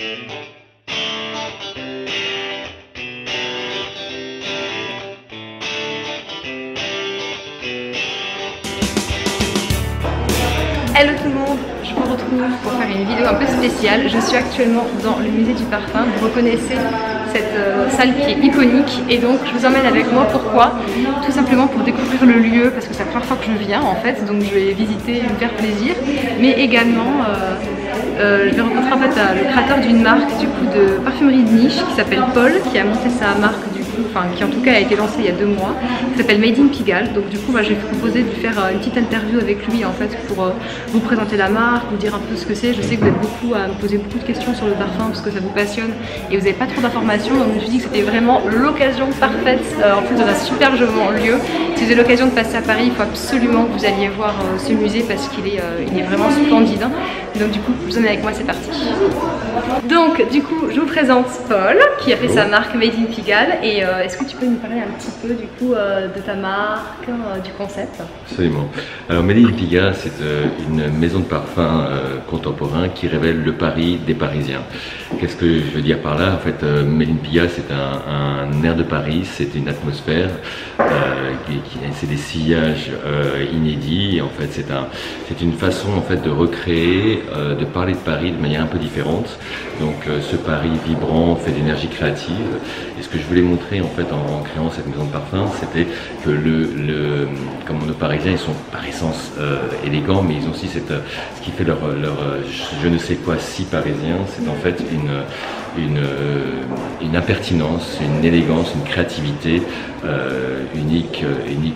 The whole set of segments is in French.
Hello tout le monde, je vous retrouve pour faire une vidéo un peu spéciale. Je suis actuellement dans le musée du parfum. Vous reconnaissez cette salle qui est iconique et donc je vous emmène avec moi. Pourquoi? Tout simplement pour découvrir le lieu parce que c'est la première fois que je viens en fait, donc je vais visiter et me faire plaisir. Mais également je vais rencontrer en fait le créateur d'une marque du coup de parfumerie de niche qui s'appelle Paul, qui a monté sa marque du coup, enfin qui en tout cas a été lancée il y a 2 mois, qui s'appelle Made in Pigalle. Donc du coup je vais vous proposer de faire une petite interview avec lui en fait pour vous présenter la marque, vous dire un peu ce que c'est. Je sais que vous êtes beaucoup à me poser beaucoup de questions sur le parfum parce que ça vous passionne et vous n'avez pas trop d'informations, donc je me suis dit que c'était vraiment l'occasion parfaite en plus dans un super lieu. Si vous avez l'occasion de passer à Paris, il faut absolument que vous alliez voir ce musée parce qu'il est, il est vraiment splendide. Donc du coup, je vous emmène avec moi, c'est parti. Donc du coup, je vous présente Paul qui a fait sa marque Made in Pigalle et est-ce que tu peux nous parler un petit peu du coup de ta marque, du concept? Absolument. Alors Made in Pigalle, c'est une maison de parfum contemporain qui révèle le Paris des Parisiens. Qu'est-ce que je veux dire par là? En fait, Made in Pigalle, c'est un air de Paris, c'est une atmosphère, c'est des sillages inédits. Et en fait, c'est une façon en fait de recréer, de parler de Paris de manière un peu différente. Donc, ce Paris vibrant, fait d'énergie créative. Et ce que je voulais montrer en fait en créant cette maison de parfum, c'était que comme nos Parisiens, ils sont par essence élégants, mais ils ont aussi ce qui fait leur je ne sais quoi si parisien, c'est en fait une impertinence, une élégance, une créativité unique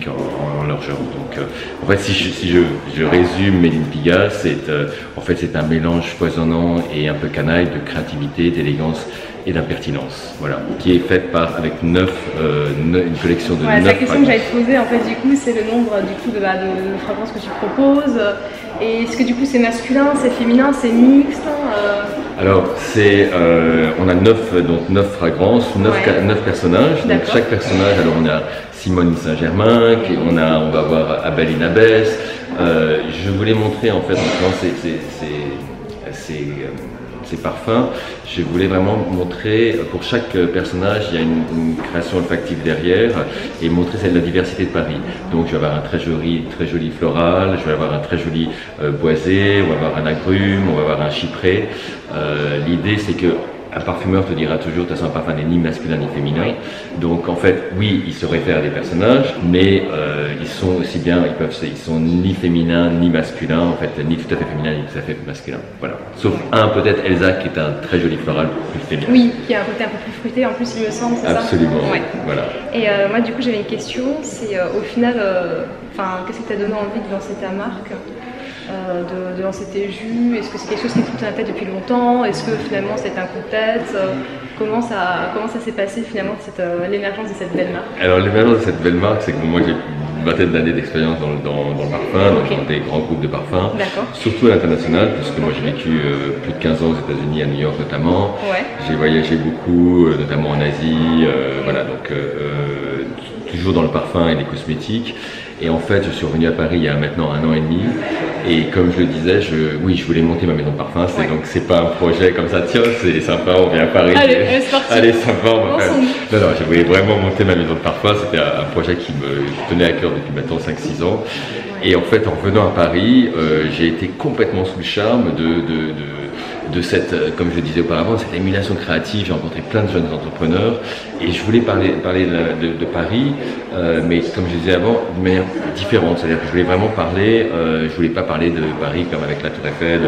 en leur genre. Donc en fait si je résume Made in Pigalle, c'est un mélange foisonnant et un peu canaille de créativité, d'élégance et d'impertinence, voilà, qui est faite avec une collection de 9 la question que j'allais te poser en fait du coup, c'est le nombre du coup de fragrances que tu proposes. Et est-ce que du coup c'est masculin, c'est féminin, c'est mixte? Alors on a 9 fragrances, 9 personnages. Donc chaque personnage, alors on a Simone Saint-Germain, on va avoir Abel Inabès. Je voulais montrer en fait ces parfums, je voulais vraiment montrer, pour chaque personnage, il y a une création olfactive derrière et montrer la diversité de Paris. Donc je vais avoir un très joli floral, je vais avoir un très joli boisé, on va avoir un agrume, on va avoir un chypré. L'idée c'est que un parfumeur te dira toujours, de toute façon, un parfum n'est ni masculin ni féminin. Donc en fait, oui, il se réfère à des personnages, mais ils sont aussi bien, ils sont ni féminins ni masculins, en fait, ni tout à fait féminin ni tout à fait masculin. Voilà. Sauf un peut-être Elsa qui est un très joli floral plus féminin. Oui, qui a un côté un peu plus fruité en plus, il me semble, c'est ça? Absolument. Ouais. Voilà. Et moi du coup j'avais une question, c'est au final, qu'est-ce qui t'a donné envie de lancer ta marque? De lancer tes jus? Est-ce que c'est quelque chose qui te trottait dans la tête depuis longtemps? Est-ce que finalement c'était un coup de tête? Comment ça s'est passé finalement l'émergence de cette belle marque? Alors l'émergence de cette belle marque, c'est que moi j'ai une vingtaine d'années d'expérience dans le parfum, donc dans des grands groupes de parfums, surtout à l'international, puisque moi j'ai vécu plus de 15 ans aux États-Unis, à New York notamment. J'ai voyagé beaucoup, notamment en Asie, voilà, donc toujours dans le parfum et les cosmétiques. Et en fait, je suis revenu à Paris il y a maintenant 1 an et demi. Et comme je le disais, je voulais monter ma maison de parfum. Donc c'est pas un projet comme ça, tiens, c'est sympa, on vient à Paris. Allez, sympa, on va faire. Non, je voulais vraiment monter ma maison de parfum. C'était un projet qui me tenait à cœur depuis maintenant 5-6 ans. Et en fait, en revenant à Paris, j'ai été complètement sous le charme de cette, comme je le disais auparavant, cette émulation créative. J'ai rencontré plein de jeunes entrepreneurs et je voulais parler de Paris, mais comme je disais avant, de manière différente. C'est-à-dire que je voulais vraiment parler, je voulais pas parler de Paris comme avec la Tour Eiffel, le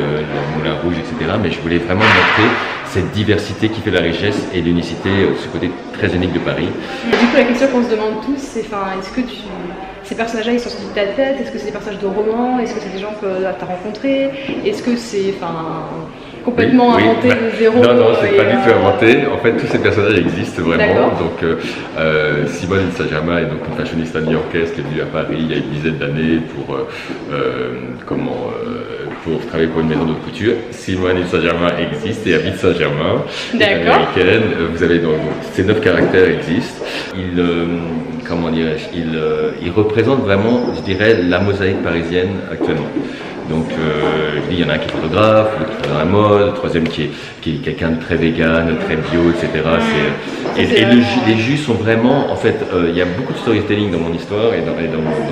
Moulin Rouge, etc. Mais je voulais vraiment montrer cette diversité qui fait la richesse et l'unicité, ce côté très unique de Paris. Du coup, la question qu'on se demande tous, c'est est-ce que ces personnages-là, ils sont sortis de ta tête? Est-ce que c'est des personnages de romans? Est-ce que c'est des gens que tu as rencontrés? Est-ce que c'est complètement inventé de zéro? Non, c'est pas du tout inventé. En fait, tous ces personnages existent vraiment. Donc, Simone Saint-Germain est donc une fashioniste new-yorkaise qui est venue à Paris il y a une dizaine d'années pour travailler pour une maison de couture. Simone Saint-Germain existe et habite Saint-Germain, américaine. Vous avez donc ces 9 caractères existent. comment dirais-je, il représente vraiment, je dirais, la mosaïque parisienne actuellement. Donc, il y en a un qui est photographe, l'autre qui est dans la mode, le troisième qui est quelqu'un de très vegan, très bio, etc. Les jus sont vraiment, en fait, il y a beaucoup de storytelling dans mon histoire et dans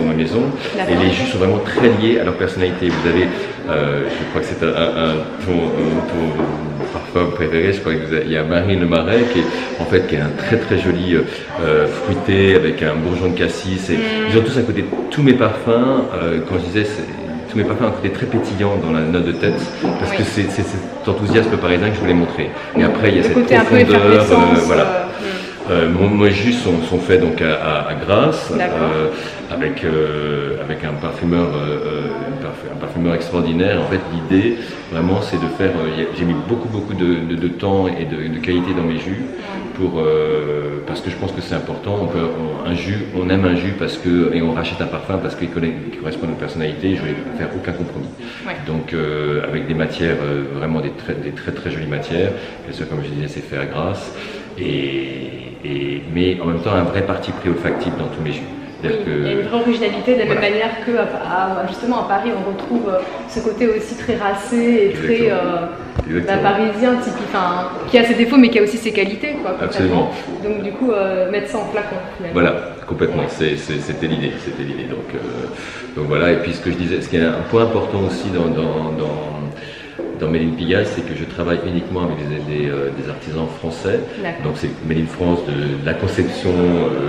ma maison, et les jus sont vraiment très liés à leur personnalité. Vous avez, je crois que c'est ton parfum préféré, je crois qu'il y a Marine Le Marais qui est un très très joli fruité avec un bourgeon de cassis. Et ils ont tous un côté, tous mes parfums, quand je disais, tous mes parfums ont un côté très pétillant dans la note de tête, parce que c'est cet enthousiasme parisien que je voulais montrer. Et après, il y a cette profondeur, voilà. Mes jus sont faits donc à Grasse, avec un parfumeur extraordinaire. En fait, l'idée vraiment, c'est de faire. J'ai mis beaucoup de temps et de qualité dans mes jus parce que je pense que c'est important. On aime un jus et on rachète un parfum parce qu'il correspond à notre personnalité. Je ne vais faire aucun compromis. Donc avec des matières vraiment des très jolies matières. Et ça, comme je disais, c'est fait à Grasse. Mais en même temps un vrai parti pris olfactif dans tous mes jus. Oui, il y a une vraie originalité de la même manière que justement à Paris on retrouve ce côté aussi très racé et très parisien, qui a ses défauts mais qui a aussi ses qualités. Absolument. Donc du coup mettre ça en flacon finalement. Voilà, complètement, c'était l'idée. Donc voilà, et puis ce que je disais, ce qui est un point important aussi dans Made in Pigalle, c'est que je travaille uniquement avec des artisans français. Donc c'est Made in France de la conception,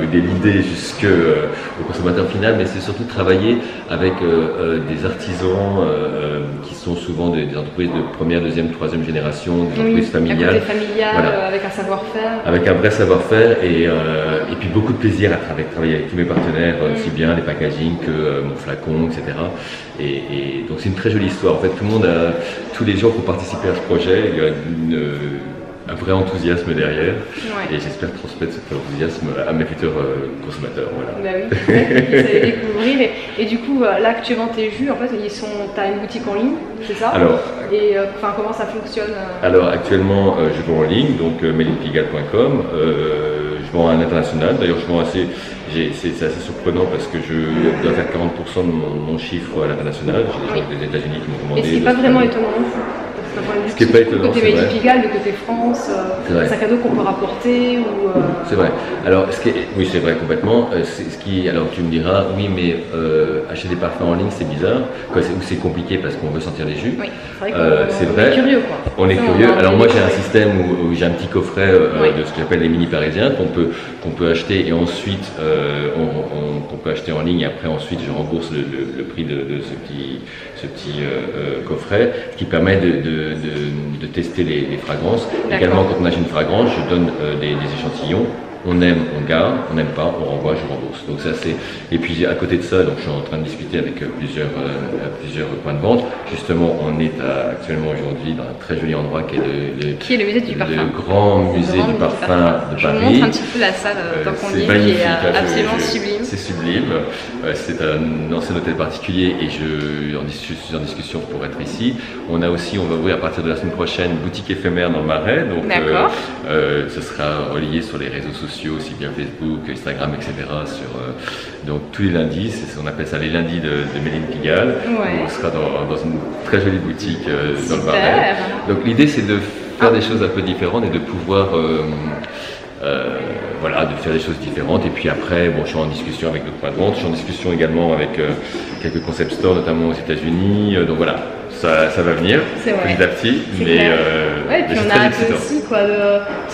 de l'idée jusqu'au consommateur final, mais c'est surtout travailler avec des artisans qui sont souvent des entreprises de première, deuxième, troisième génération, des entreprises familiales. Voilà. Avec un savoir-faire. Avec un vrai savoir-faire et puis beaucoup de plaisir à travailler avec tous mes partenaires, aussi bien les packaging que mon flacon, etc. Et donc c'est une très jolie histoire. En fait, tous les gens qui ont participé à ce projet, il y a un vrai enthousiasme derrière. Et j'espère transmettre cet enthousiasme à mes futurs consommateurs. Voilà. Bah oui, vous allez découvrir. Et du coup, là actuellement tes jus, en fait, tu as une boutique en ligne, c'est ça? Alors, comment ça fonctionne? Alors actuellement, je vends en ligne, donc madeinpigalle.com. Je vends à l'international. D'ailleurs, c'est assez surprenant parce que je dois faire 40% de mon chiffre à l'international. J'ai des gens des États-Unis qui m'ont commandé. Et ce n'est pas vraiment étonnant. Ce qui n'est pas étonnant, côté Made in Pigalle, le côté France, un sac à dos qu'on peut rapporter C'est vrai. Alors, oui, c'est vrai complètement. Alors, tu me diras, oui, mais acheter des parfums en ligne, c'est bizarre, ou c'est compliqué parce qu'on veut sentir les jus. Oui, c'est vrai. On est curieux, quoi. On est curieux. Alors moi, j'ai un système où j'ai un petit coffret de ce que j'appelle les mini parisiens qu'on peut acheter et ensuite qu'on peut acheter en ligne. Et après, ensuite, je rembourse le prix de ce petit coffret, ce qui permet de tester les fragrances. Également, quand on achète une fragrance, je donne des échantillons. On aime, on garde, on n'aime pas, on renvoie, je rembourse. Donc ça c'est. Et puis à côté de ça, donc je suis en train de discuter avec plusieurs points de vente. Justement, on est actuellement aujourd'hui dans un très joli endroit qui est le musée du parfum. Le grand musée du parfum de Paris. Je vous montre un petit peu la salle dans qu'on est, qui est absolument sublime. C'est sublime. C'est un ancien hôtel particulier et je suis en discussion pour être ici. On va ouvrir à partir de la semaine prochaine une boutique éphémère dans le Marais. Donc ce sera relié sur les réseaux sociaux, aussi bien Facebook, Instagram, etc. Donc tous les lundis, on appelle ça les lundis de Made in Pigalle. On sera dans une très jolie boutique dans le Marais. Donc l'idée c'est de faire des choses un peu différentes et de pouvoir de faire des choses différentes. Et puis après, je suis en discussion avec d'autres points de vente, je suis en discussion également avec quelques concept stores, notamment aux États-Unis. Donc voilà, ça va venir petit à petit. Et puis on a hâte aussi,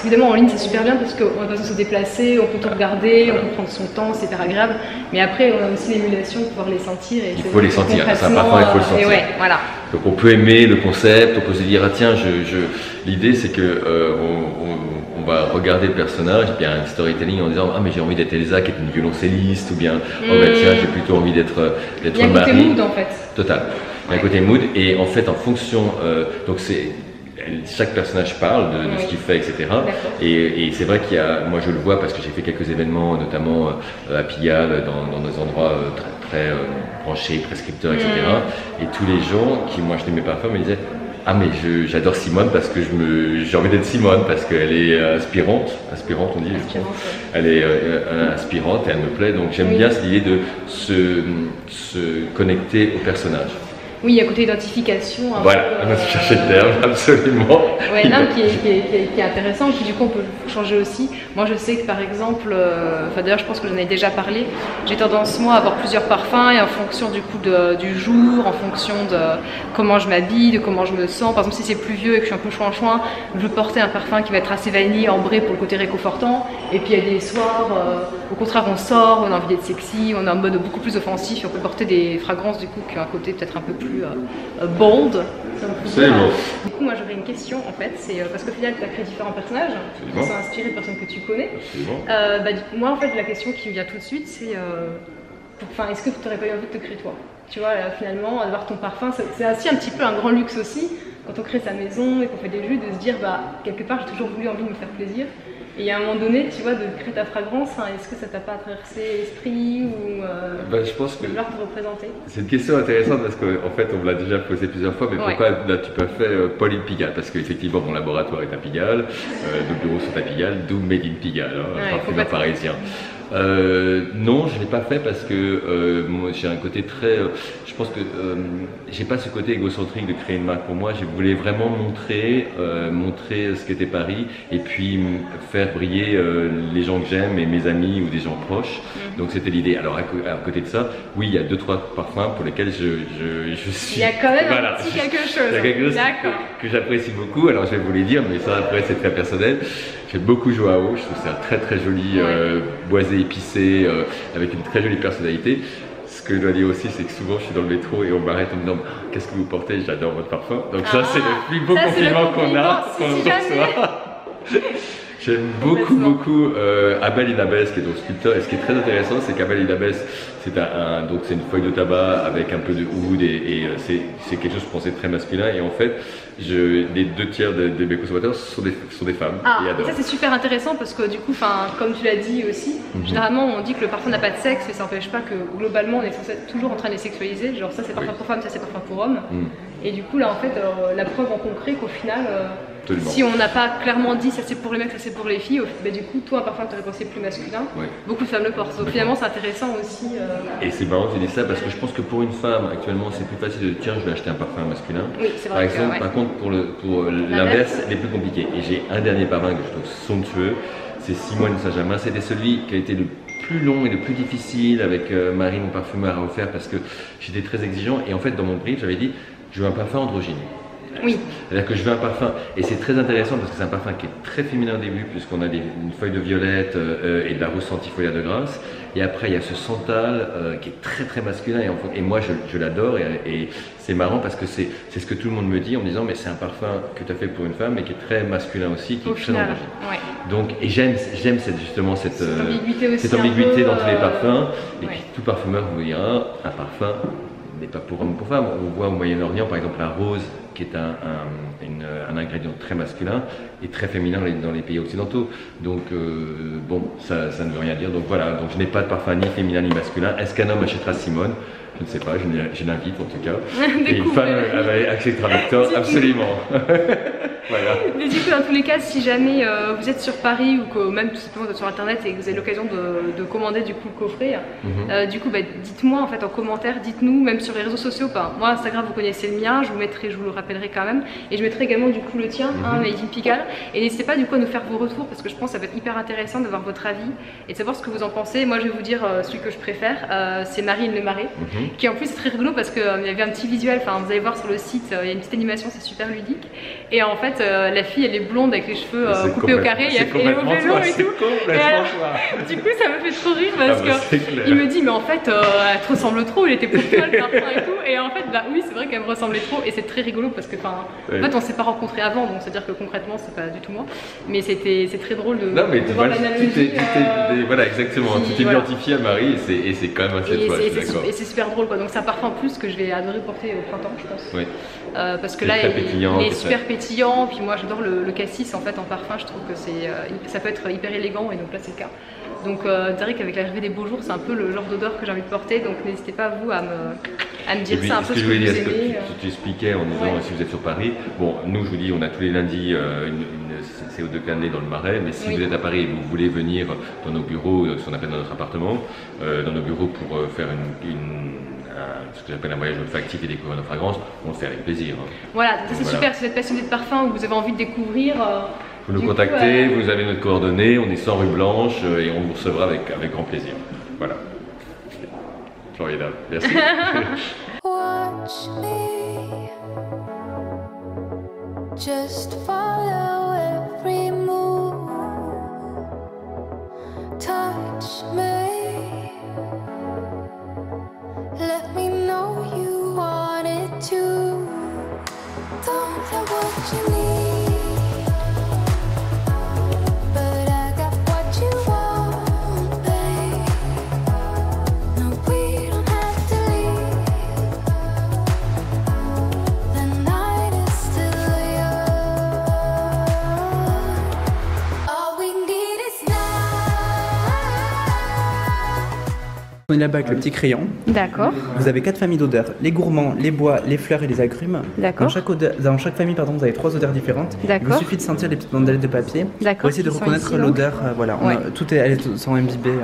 évidemment en ligne c'est super bien parce qu'on a besoin de se déplacer, on peut tout regarder, on peut prendre son temps, c'est hyper agréable. Mais après on a aussi l'émulation de pouvoir les sentir. Il faut les sentir, c'est important, il faut le sentir. Voilà. Donc on peut aimer le concept, on peut se dire tiens, l'idée c'est que on va regarder le personnage, et puis un storytelling en disant mais j'ai envie d'être Elsa qui est une violoncelliste, ou bien tiens j'ai plutôt envie d'être Marie. Il y a un côté mood en fait. Total. Il y a un côté mood et en fait en fonction chaque personnage parle de ce qu'il fait, etc. Et c'est vrai moi je le vois parce que j'ai fait quelques événements, notamment à Pigalle, dans des endroits très branchés, prescripteurs, etc. Et tous les gens qui m'ont acheté mes parfums me disaient Ah mais j'adore Simone parce que j'ai envie d'être Simone parce qu'elle est inspirante on dit. Elle est inspirante et elle me plaît, donc j'aime bien cette idée de se connecter au personnage. Oui, il y a côté identification. Voilà, on a cherché le terme, absolument. Ouais, non, qui est intéressant, qui du coup on peut changer aussi. Moi je sais que par exemple, d'ailleurs je pense que j'en ai déjà parlé, j'ai tendance moi à avoir plusieurs parfums et en fonction du coup du jour, en fonction de comment je m'habille, de comment je me sens. Par exemple si c'est pluvieux et que je suis un peu chouin-chouin, je veux porter un parfum qui va être assez vanillé, ambré pour le côté réconfortant. Et puis il y a des soirs, au contraire on sort, on a envie d'être sexy, on est en mode beaucoup plus offensif et on peut porter des fragrances du coup qui ont un côté peut-être un peu plus bold. C'est bon. Du coup, moi j'aurais une question en fait, c'est parce qu'au final tu as créé différents personnages qui sont inspirés de personnes que tu connais. Moi en fait la question qui me vient tout de suite c'est est-ce que tu n'aurais pas eu envie de te créer toi? Tu vois, finalement, avoir ton parfum, c'est aussi un petit peu un grand luxe aussi quand on crée sa maison et qu'on fait des jus, de se dire quelque part j'ai toujours voulu envie de me faire plaisir. Et à un moment donné, tu vois, de créer ta fragrance, est-ce que ça t'a pas traversé l'esprit ou je pense que vouloir te représenter? C'est une question intéressante parce qu'en fait, on me l'a déjà posé plusieurs fois, mais pourquoi là, tu peux faire Pauline Pigalle? Parce qu'effectivement, mon laboratoire est à Pigalle, nos bureaux sont à Pigalle, d'où Made in Pigalle, parfumeur parisien. Non, je ne l'ai pas fait parce que moi j'ai un côté très. Je pense que j'ai pas ce côté égocentrique de créer une marque pour moi. Je voulais vraiment montrer ce qu'était Paris et puis faire briller les gens que j'aime et mes amis ou des gens proches. Donc c'était l'idée. Alors à côté de ça, oui, il y a 2-3 parfums pour lesquels je suis. Il y a quand même un petit quelque chose. Il y a quelque chose que j'apprécie beaucoup. Alors je vais vous les dire, mais ça après c'est très personnel. J'aime beaucoup Joao. Je trouve que c'est un très très joli boisé épicé avec une très jolie personnalité. Ce que je dois dire aussi, c'est que souvent je suis dans le métro et on m'arrête en me disant qu'est-ce que vous portez, j'adore votre parfum. Donc ça c'est le plus beau compliment qu'on a quand on reçoit. J'aime beaucoup Abel Inabès qui est donc sculpteur, et ce qui est très intéressant c'est qu'Abel Inabès c'est une feuille de tabac avec un peu de oud et c'est quelque chose je pensais très masculin et en fait les 2/3 de mes consommateurs sont des femmes et ça c'est super intéressant parce que du coup comme tu l'as dit aussi, généralement on dit que le parfum n'a pas de sexe et ça n'empêche pas que globalement on est censé être toujours en train de les sexualiser, genre ça c'est parfum pour femmes, ça c'est parfum pour hommes et du coup là en fait la preuve en concret qu'au final si on n'a pas clairement dit ça c'est pour les mecs, ça c'est pour les filles, du coup toi un parfum que tu aurais pensé plus masculin, beaucoup de femmes le portent. Donc finalement c'est intéressant aussi. Et c'est marrant que tu dis ça parce que je pense que pour une femme actuellement c'est plus facile de dire tiens je vais acheter un parfum masculin. Oui, c'est vrai. Par contre pour l'inverse c'est plus compliqué. Et j'ai un dernier parfum que je trouve somptueux, c'est Simone Saint-Germain. C'était celui qui a été le plus long et le plus difficile avec Marie mon parfumeur à refaire parce que j'étais très exigeant et en fait dans mon brief j'avais dit je veux un parfum androgyne. Oui. C'est-à-dire que je veux un parfum, et c'est très intéressant parce que c'est un parfum qui est très féminin au début, puisqu'on a une feuille de violette et de la rose sentifoliaire de Grasse, et après il y a ce santal qui est très très masculin, et moi je l'adore, et c'est marrant parce que c'est ce que tout le monde me dit en me disant mais c'est un parfum que tu as fait pour une femme, mais qui est très masculin aussi, qui est très androgyne. Donc, et j'aime justement cette ambiguïté dans tous les parfums, et puis tout parfumeur vous dira un parfum mais pas pour homme ou pour femme. On voit au Moyen-Orient par exemple la rose qui est un ingrédient très masculin et très féminin dans les pays occidentaux. Donc bon, ça ne veut rien dire. Donc voilà, donc je n'ai pas de parfum ni féminin ni masculin. Est-ce qu'un homme achètera Simone? Je ne sais pas, je l'invite en tout cas. Et une femme achètera Victor, absolument. Voilà. Mais du coup, dans tous les cas, si jamais vous êtes sur Paris ou que même tout simplement vous êtes sur internet et que vous avez l'occasion de commander du coup le coffret, du coup, dites-moi en fait en commentaire, dites-nous même sur les réseaux sociaux. Moi, Instagram, vous connaissez le mien, je vous le rappellerai quand même, et je mettrai également du coup le tien, Made in Pigalle. Et n'hésitez pas du coup à nous faire vos retours parce que je pense que ça va être hyper intéressant d'avoir votre avis et de savoir ce que vous en pensez. Moi, je vais vous dire celui que je préfère, c'est Marine Le Marais, qui en plus est très rigolo parce qu'il y avait un petit visuel. Vous allez voir sur le site, il y a une petite animation, c'est super ludique. Et en fait, la fille elle est blonde avec les cheveux coupés au carré, elle est au vélo et tout. Et alors, du coup ça me fait trop rire parce qu'il me dit mais en fait elle te ressemble trop, il était pour toi le parfum et tout. Et en fait oui c'est vrai qu'elle me ressemblait trop et c'est très rigolo parce que en fait on s'est pas rencontrés avant, donc c'est à dire que concrètement c'est pas du tout moi. Mais c'est très drôle de voir l'analogie. Voilà exactement, tu t'es identifié à Marie et c'est quand même assez chouette. Et c'est super drôle quoi, donc c'est un parfum en plus que je vais adorer porter au printemps je pense. Oui. Parce que là il est super pétillant, puis moi j'adore le cassis en fait en parfum, je trouve que ça peut être hyper élégant et donc là c'est le cas. Donc c'est vrai qu'avec l'arrivée des beaux jours c'est un peu le genre d'odeur que j'ai envie de porter, donc n'hésitez pas vous à à me dire ça un peu ce que vous aimez. Tu expliquais en disant si vous êtes sur Paris, bon, nous je vous dis, on a tous les lundis une CO2 cannelée dans le Marais, mais si vous êtes à Paris et vous voulez venir dans nos bureaux, ce qu'on appelle dans notre appartement, dans nos bureaux pour faire ce que j'appelle un voyage olfactif et découvrir nos fragrances, on le fait avec plaisir. Voilà, c'est super, si vous êtes passionné de parfum ou vous avez envie de découvrir. Vous nous contactez, vous avez notre coordonnée, on est 100 rue Blanche et on vous recevra avec grand plaisir. Voilà. Formidable, merci. Watch me, just follow every move, touch me, let me know you want it too, don't know what you need. On est là-bas avec le petit crayon. D'accord. Vous avez 4 familles d'odeurs, les gourmands, les bois, les fleurs et les agrumes. D'accord. Dans chaque famille, pardon, vous avez 3 odeurs différentes. D'accord. Il vous suffit de sentir les petites bandelettes de papier pour essayer de reconnaître l'odeur. Voilà, elles sont imbibées.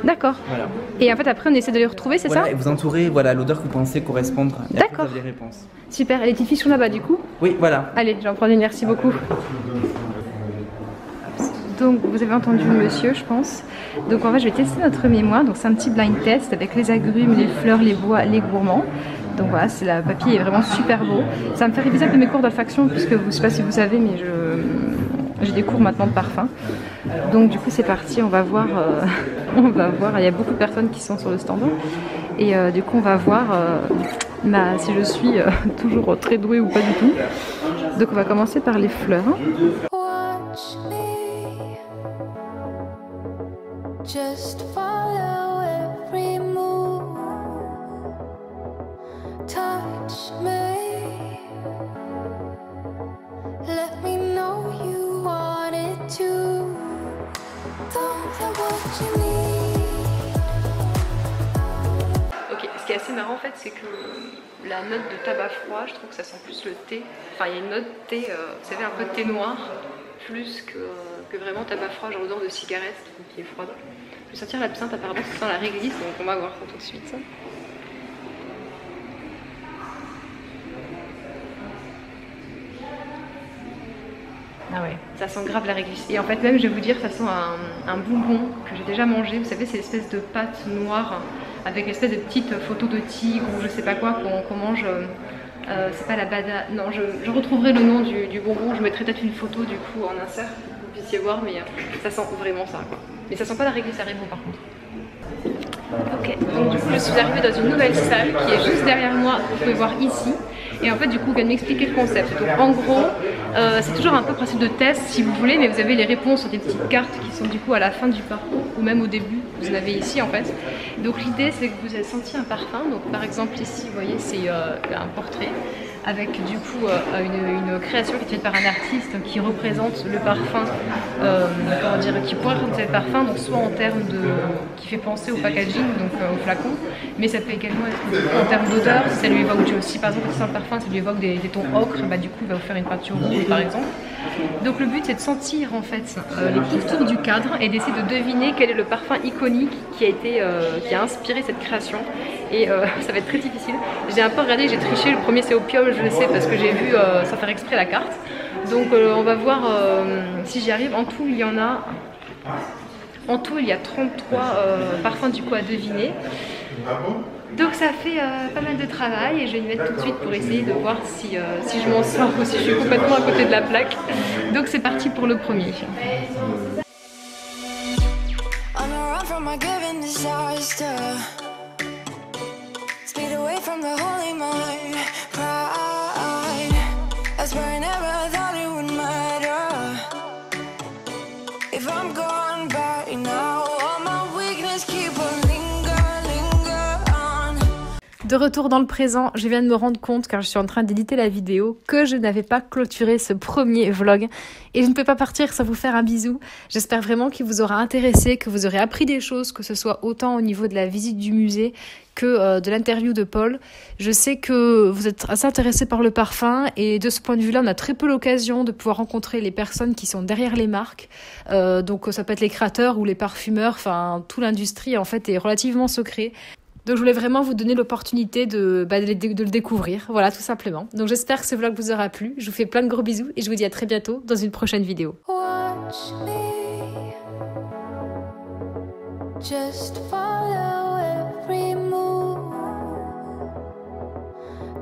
D'accord. Voilà. Et en fait, après, on essaie de les retrouver, c'est ça? Et vous entourez l'odeur que vous pensez correspondre. D'accord. Vous avez les réponses. Super. Et les petites fiches sont là-bas, du coup? Oui, voilà. Allez, j'en prends une, merci beaucoup. Donc vous avez entendu le monsieur, je pense. Donc en fait je vais tester notre mémoire. Donc c'est un petit blind test avec les agrumes, les fleurs, les bois, les gourmands. Donc voilà, le papier est vraiment super beau. Ça me fait réviser un peu mes cours d'olfaction puisque je ne sais pas si vous savez, mais j'ai des cours maintenant de parfum. Donc du coup c'est parti, on va voir. Il y a beaucoup de personnes qui sont sur le stand. Et du coup on va voir si je suis toujours très douée ou pas du tout. Donc on va commencer par les fleurs. Just follow every move, touch me, let me know you want it too, don't know what you need. Ok, ce qui est assez marrant en fait, c'est que la note de tabac froid, je trouve que ça sent plus le thé. Enfin, il y a une note thé, vous savez, un peu thé noir, plus que vraiment tabac froid, genre l'odeur de cigarette qui est froide. Je vais sentir l'absinthe, apparemment ça sent la réglisse, donc on va voir ça tout de suite. Ah ouais, ça sent grave la réglisse. Et en fait même, je vais vous dire, ça sent un bonbon que j'ai déjà mangé. Vous savez, c'est l'espèce de pâte noire avec l'espèce de petite photo de tigre ou je sais pas quoi qu'on mange. C'est pas la bada... Non, je retrouverai le nom du bonbon. Je mettrai peut-être une photo du coup en insert pour que vous puissiez voir, mais ça sent vraiment ça quoi. Mais ça sent pas la réglisse à Raymond par contre. Ok, donc du coup je suis arrivée dans une nouvelle salle qui est juste derrière moi, vous pouvez voir ici. Et en fait du coup on vient de m'expliquer le concept. Donc en gros, c'est toujours un peu principe de test si vous voulez, mais vous avez les réponses sur des petites cartes qui sont du coup à la fin du parcours ou même au début, vous en avez ici en fait. Donc l'idée c'est que vous avez senti un parfum, donc par exemple ici vous voyez c'est un portrait avec du coup une création qui est faite par un artiste qui représente le parfum, comment dire, qui pourrait représenter le parfum, donc soit en termes de, qui fait penser au packaging, donc au flacon, mais ça peut également être en termes d'odeur, si ça lui évoque aussi, par exemple, quand il sent le parfum, ça lui évoque des tons ocre, bah, du coup il va vous faire une peinture rouge par exemple. Donc le but c'est de sentir en fait les pourtours du cadre et d'essayer de deviner quel est le parfum iconique qui a inspiré cette création. Et ça va être très difficile. J'ai un peu regardé, j'ai triché, le premier c'est Opium, je le sais parce que j'ai vu sans faire exprès la carte. Donc on va voir si j'y arrive. En tout il y a 33 parfums du coup à deviner. Donc ça fait pas mal de travail et je vais y mettre tout de suite pour essayer de voir si je m'en sors ou si je suis complètement à côté de la plaque. Donc c'est parti pour le premier. De retour dans le présent, je viens de me rendre compte, car je suis en train d'éditer la vidéo, que je n'avais pas clôturé ce premier vlog. Et je ne peux pas partir sans vous faire un bisou. J'espère vraiment qu'il vous aura intéressé, que vous aurez appris des choses, que ce soit autant au niveau de la visite du musée que de l'interview de Paul. Je sais que vous êtes assez intéressés par le parfum et de ce point de vue-là, on a très peu l'occasion de pouvoir rencontrer les personnes qui sont derrière les marques. Donc ça peut être les créateurs ou les parfumeurs, enfin toute l'industrie en fait est relativement secret. Donc je voulais vraiment vous donner l'opportunité de le découvrir, voilà tout simplement. Donc j'espère que ce vlog vous aura plu, je vous fais plein de gros bisous et je vous dis à très bientôt dans une prochaine vidéo. Watch me, just follow every move,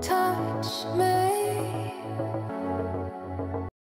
touch me.